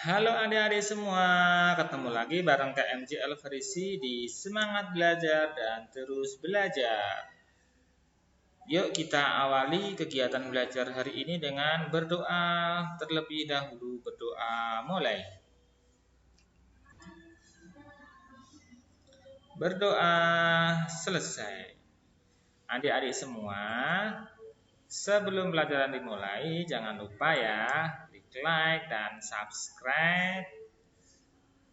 Halo adik-adik semua, ketemu lagi bareng KMJ Alfarisi di Semangat Belajar dan Terus Belajar. Yuk kita awali kegiatan belajar hari ini dengan berdoa. Terlebih dahulu berdoa mulai. Berdoa selesai. Adik-adik semua, sebelum pelajaran dimulai, jangan lupa ya, like dan subscribe.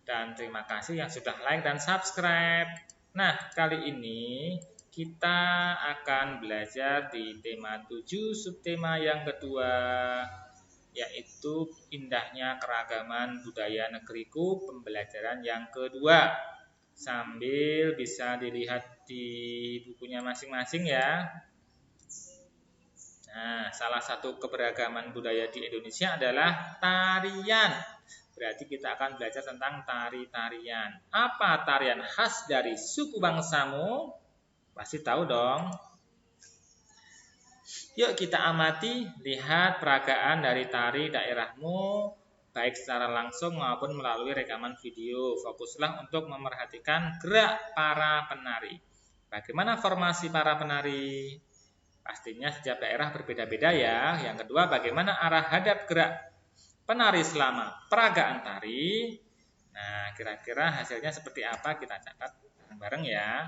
Dan terima kasih yang sudah like dan subscribe. Nah, kali ini kita akan belajar di tema 7, subtema yang kedua, yaitu indahnya keragaman budaya negeriku, pembelajaran yang kedua. Sambil bisa dilihat di bukunya masing-masing ya. Nah, salah satu keberagaman budaya di Indonesia adalah tarian. Berarti kita akan belajar tentang tari-tarian. Apa tarian khas dari suku bangsamu? Pasti tahu dong. Yuk kita amati, lihat peragaan dari tari daerahmu, baik secara langsung maupun melalui rekaman video. Fokuslah untuk memerhatikan gerak para penari. Bagaimana formasi para penari? Pastinya setiap daerah berbeda-beda ya. Yang kedua, bagaimana arah hadap gerak penari selama peragaan tari. Nah, kira-kira hasilnya seperti apa kita catat bareng-bareng ya.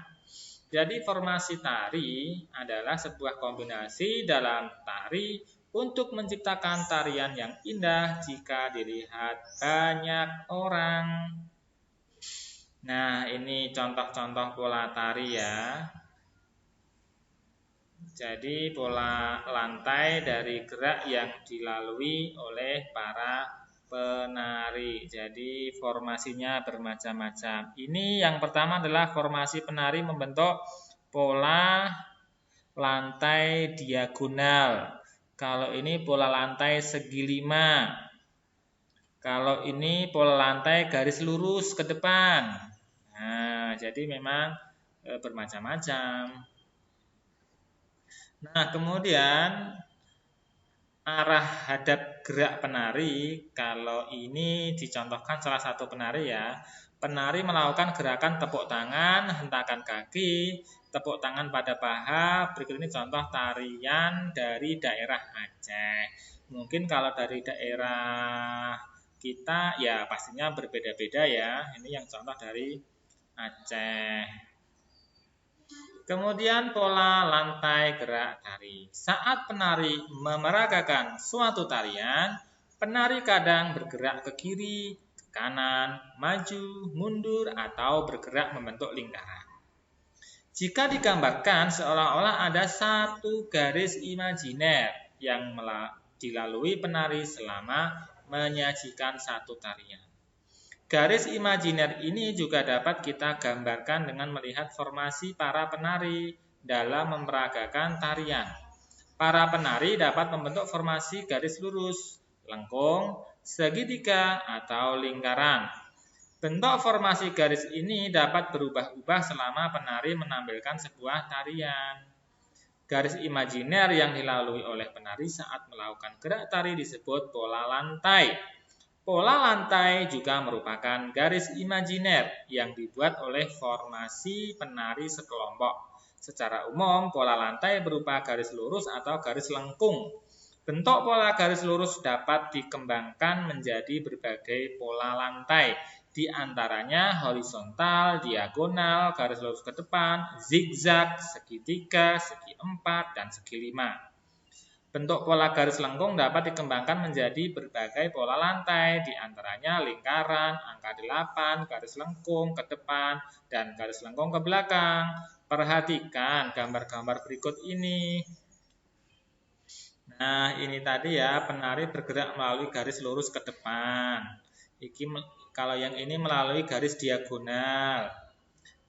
Jadi formasi tari adalah sebuah kombinasi dalam tari untuk menciptakan tarian yang indah jika dilihat banyak orang. Nah, ini contoh-contoh pola tari ya. Jadi pola lantai dari gerak yang dilalui oleh para penari. Jadi formasinya bermacam-macam. Ini yang pertama adalah formasi penari membentuk pola lantai diagonal. Kalau ini pola lantai segi 5. Kalau ini pola lantai garis lurus ke depan. Nah, jadi memang bermacam-macam. Nah, kemudian arah hadap gerak penari, kalau ini dicontohkan salah satu penari ya. Penari melakukan gerakan tepuk tangan, hentakan kaki, tepuk tangan pada paha. Berikut ini contoh tarian dari daerah Aceh. Mungkin kalau dari daerah kita ya pastinya berbeda-beda ya. Ini yang contoh dari Aceh. Kemudian pola lantai gerak tari. Saat penari memeragakan suatu tarian, penari kadang bergerak ke kiri, ke kanan, maju, mundur, atau bergerak membentuk lingkaran. Jika digambarkan seolah-olah ada satu garis imajiner yang dilalui penari selama menyajikan satu tarian. Garis imajiner ini juga dapat kita gambarkan dengan melihat formasi para penari dalam memeragakan tarian. Para penari dapat membentuk formasi garis lurus, lengkung, segitiga, atau lingkaran. Bentuk formasi garis ini dapat berubah-ubah selama penari menampilkan sebuah tarian. Garis imajiner yang dilalui oleh penari saat melakukan gerak tari disebut pola lantai. Pola lantai juga merupakan garis imajiner yang dibuat oleh formasi penari sekelompok. Secara umum, pola lantai berupa garis lurus atau garis lengkung. Bentuk pola garis lurus dapat dikembangkan menjadi berbagai pola lantai, di antaranya horizontal, diagonal, garis lurus ke depan, zigzag, segitiga, segi 4, dan segi 5. Bentuk pola garis lengkung dapat dikembangkan menjadi berbagai pola lantai, di antaranya lingkaran, angka 8, garis lengkung ke depan, dan garis lengkung ke belakang. Perhatikan gambar-gambar berikut ini. Nah, ini tadi ya, penari bergerak melalui garis lurus ke depan. Kalau yang ini melalui garis diagonal.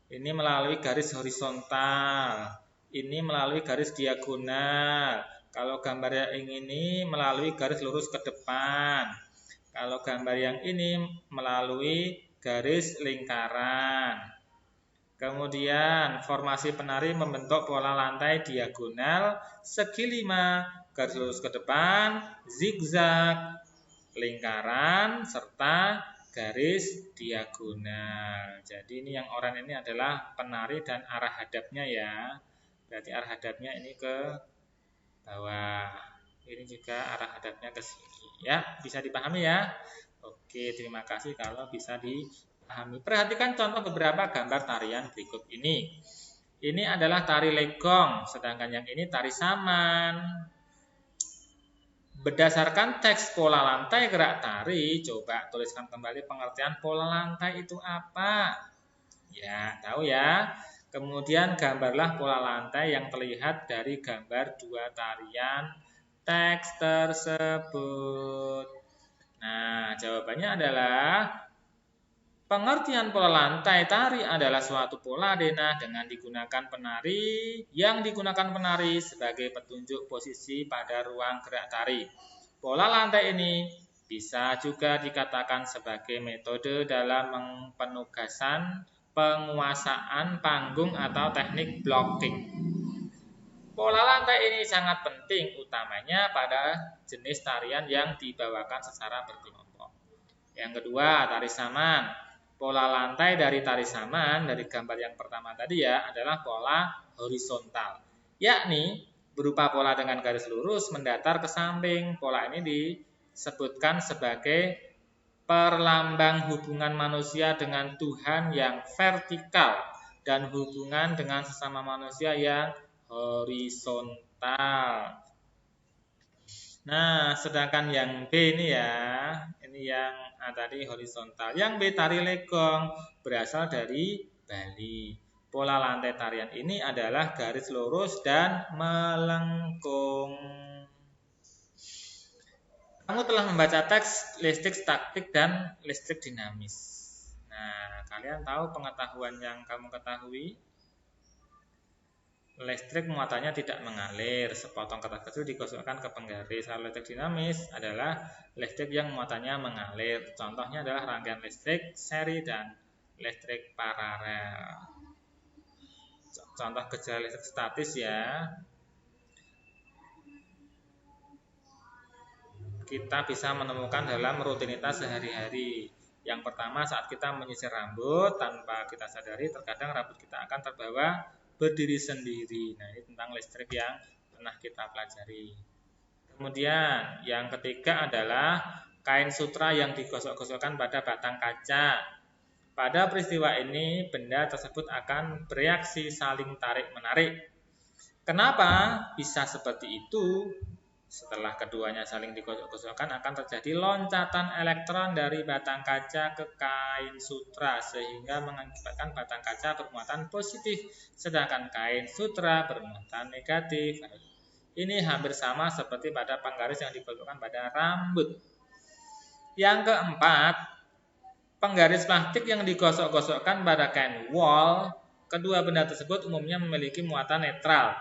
Ini melalui garis horizontal. Ini melalui garis diagonal. Kalau gambar yang ini melalui garis lurus ke depan. Kalau gambar yang ini melalui garis lingkaran. Kemudian formasi penari membentuk pola lantai diagonal, segi 5, garis lurus ke depan, zigzag, lingkaran, serta garis diagonal. Jadi ini yang oranye ini adalah penari dan arah hadapnya ya. Berarti arah hadapnya ini ke bawah. Ini juga arah hadapnya ke sini. Ya, bisa dipahami ya? Oke, terima kasih kalau bisa dipahami. Perhatikan contoh beberapa gambar tarian berikut ini. Ini adalah tari legong, sedangkan yang ini tari saman. Berdasarkan teks pola lantai gerak tari, coba tuliskan kembali pengertian pola lantai itu apa. Ya, tahu ya. Kemudian gambarlah pola lantai yang terlihat dari gambar dua tarian teks tersebut. Nah, jawabannya adalah pengertian pola lantai tari adalah suatu pola denah dengan digunakan penari yang digunakan penari sebagai petunjuk posisi pada ruang gerak tari. Pola lantai ini bisa juga dikatakan sebagai metode dalam penugasan penguasaan panggung atau teknik blocking. Pola lantai ini sangat penting utamanya pada jenis tarian yang dibawakan secara berkelompok. Yang kedua, tari saman. Pola lantai dari tari saman dari gambar yang pertama tadi ya adalah pola horizontal, yakni berupa pola dengan garis lurus mendatar ke samping. Pola ini disebutkan sebagai perlambang hubungan manusia dengan Tuhan yang vertikal dan hubungan dengan sesama manusia yang horizontal. Nah, sedangkan yang B ini ya, ini yang A tadi horizontal. Yang B tari legong berasal dari Bali. Pola lantai tarian ini adalah garis lurus dan melengkung. Kamu telah membaca teks listrik statik dan listrik dinamis. Nah, kalian tahu pengetahuan yang kamu ketahui? Listrik muatannya tidak mengalir, sepotong kertas kecil digosokkan ke penggaris. Kalau listrik dinamis adalah listrik yang muatannya mengalir. Contohnya adalah rangkaian listrik seri dan listrik paralel. Contoh gejala listrik statis ya. Kita bisa menemukan dalam rutinitas sehari-hari. Yang pertama, saat kita menyisir rambut tanpa kita sadari, terkadang rambut kita akan terbawa berdiri sendiri. Nah, ini tentang listrik yang pernah kita pelajari. Kemudian, yang ketiga adalah kain sutra yang digosok-gosokkan pada batang kaca. Pada peristiwa ini, benda tersebut akan bereaksi saling tarik-menarik. Kenapa bisa seperti itu? Setelah keduanya saling digosok-gosokkan akan terjadi loncatan elektron dari batang kaca ke kain sutra sehingga mengakibatkan batang kaca bermuatan positif sedangkan kain sutra bermuatan negatif. Ini hampir sama seperti pada penggaris yang digosokkan pada rambut. Yang keempat, penggaris plastik yang digosok-gosokkan pada kain wol, kedua benda tersebut umumnya memiliki muatan netral.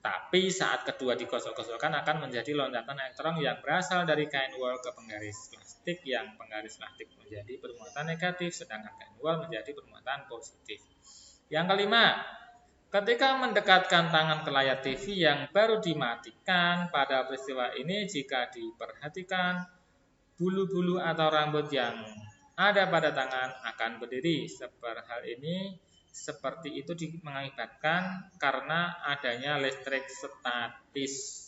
Tapi saat kedua digosok-gosokkan akan menjadi loncatan elektron yang berasal dari kain wol ke penggaris plastik yang penggaris plastik menjadi bermuatan negatif sedangkan kain wol menjadi bermuatan positif. Yang kelima, ketika mendekatkan tangan ke layar TV yang baru dimatikan pada peristiwa ini jika diperhatikan bulu-bulu atau rambut yang ada pada tangan akan berdiri. Seperti itu mengakibatkan karena adanya listrik statis.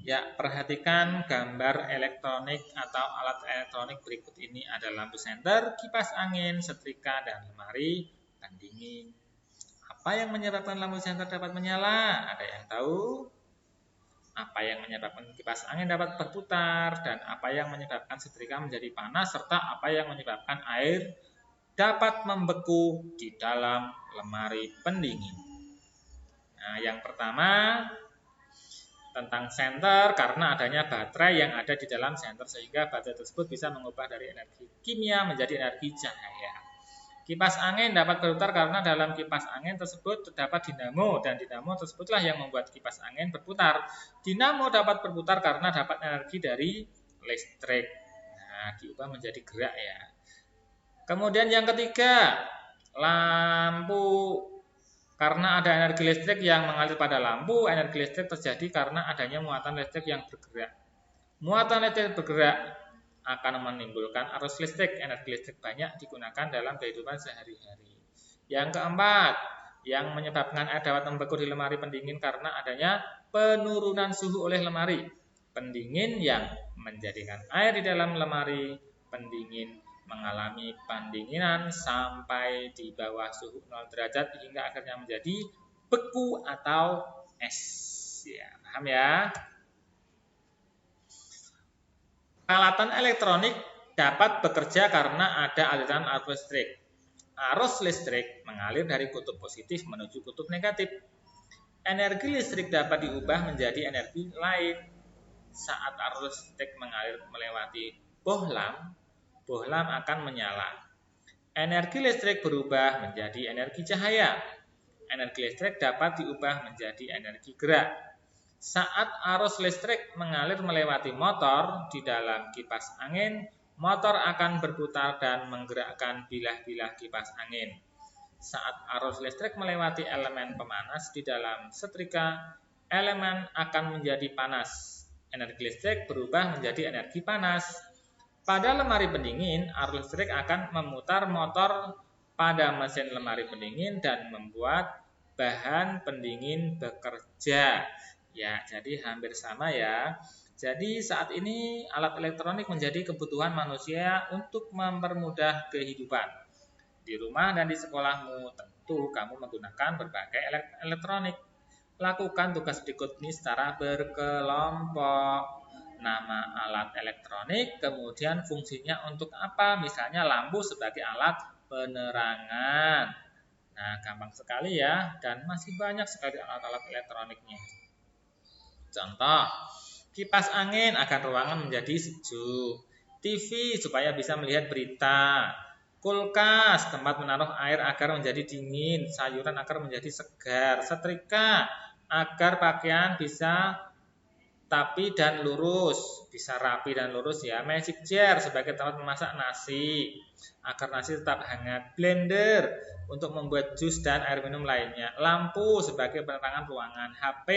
Ya, perhatikan gambar elektronik atau alat elektronik berikut ini ada lampu senter, kipas angin, setrika, dan lemari pendingin. Apa yang menyebabkan lampu senter dapat menyala? Ada yang tahu? Apa yang menyebabkan kipas angin dapat berputar? Dan apa yang menyebabkan setrika menjadi panas? Serta apa yang menyebabkan air dapat membeku di dalam lemari pendingin. Nah, yang pertama tentang senter, karena adanya baterai yang ada di dalam senter sehingga baterai tersebut bisa mengubah dari energi kimia menjadi energi cahaya. Kipas angin dapat berputar karena dalam kipas angin tersebut terdapat dinamo dan dinamo tersebutlah yang membuat kipas angin berputar. Dinamo dapat berputar karena dapat energi dari listrik. Nah, diubah menjadi gerak ya. Kemudian yang ketiga, lampu. Karena ada energi listrik yang mengalir pada lampu, energi listrik terjadi karena adanya muatan listrik yang bergerak. Muatan listrik bergerak akan menimbulkan arus listrik. Energi listrik banyak digunakan dalam kehidupan sehari-hari. Yang keempat, yang menyebabkan air dapat membeku di lemari pendingin karena adanya penurunan suhu oleh lemari pendingin yang menjadikan air di dalam lemari pendingin mengalami pendinginan sampai di bawah suhu 0 derajat hingga akhirnya menjadi beku atau es. Ya, paham ya? Peralatan elektronik dapat bekerja karena ada aliran arus listrik. Arus listrik mengalir dari kutub positif menuju kutub negatif. Energi listrik dapat diubah menjadi energi lain. Saat arus listrik mengalir melewati bohlam, bohlam akan menyala. Energi listrik berubah menjadi energi cahaya. Energi listrik dapat diubah menjadi energi gerak. Saat arus listrik mengalir melewati motor di dalam kipas angin, motor akan berputar dan menggerakkan bilah-bilah kipas angin. Saat arus listrik melewati elemen pemanas di dalam setrika, elemen akan menjadi panas. Energi listrik berubah menjadi energi panas. Pada lemari pendingin, arus listrik akan memutar motor pada mesin lemari pendingin dan membuat bahan pendingin bekerja. Ya, jadi hampir sama ya. Jadi saat ini alat elektronik menjadi kebutuhan manusia untuk mempermudah kehidupan. Di rumah dan di sekolahmu tentu kamu menggunakan berbagai elektronik. Lakukan tugas berikut ini secara berkelompok. Nama alat elektronik, kemudian fungsinya untuk apa? Misalnya lampu sebagai alat penerangan. Nah, gampang sekali ya, dan masih banyak sekali alat-alat elektroniknya. Contoh, kipas angin agar ruangan menjadi sejuk. TV supaya bisa melihat berita. Kulkas tempat menaruh air agar menjadi dingin, sayuran agar menjadi segar. Setrika agar pakaian bisa rapi dan lurus, ya. Magic jar sebagai tempat memasak nasi agar nasi tetap hangat. Blender untuk membuat jus dan air minum lainnya. Lampu sebagai penerangan ruangan. HP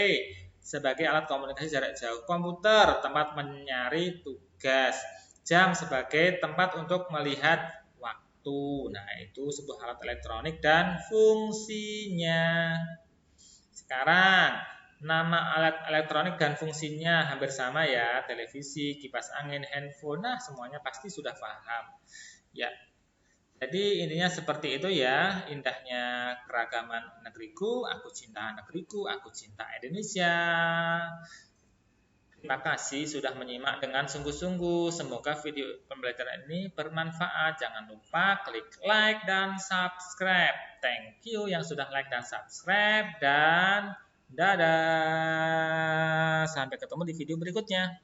sebagai alat komunikasi jarak jauh. Komputer tempat mencari tugas. Jam sebagai tempat untuk melihat waktu. Nah, itu sebuah alat elektronik dan fungsinya. Sekarang nama alat elektronik dan fungsinya hampir sama ya, televisi, kipas angin, handphone, nah semuanya pasti sudah paham. Ya, jadi intinya seperti itu ya, indahnya keragaman negeriku, aku cinta negeriku, aku cinta Indonesia. Terima kasih sudah menyimak dengan sungguh-sungguh. Semoga video pembelajaran ini bermanfaat. Jangan lupa klik like dan subscribe. Thank you yang sudah like dan subscribe. Dan dadah. Sampai ketemu di video berikutnya.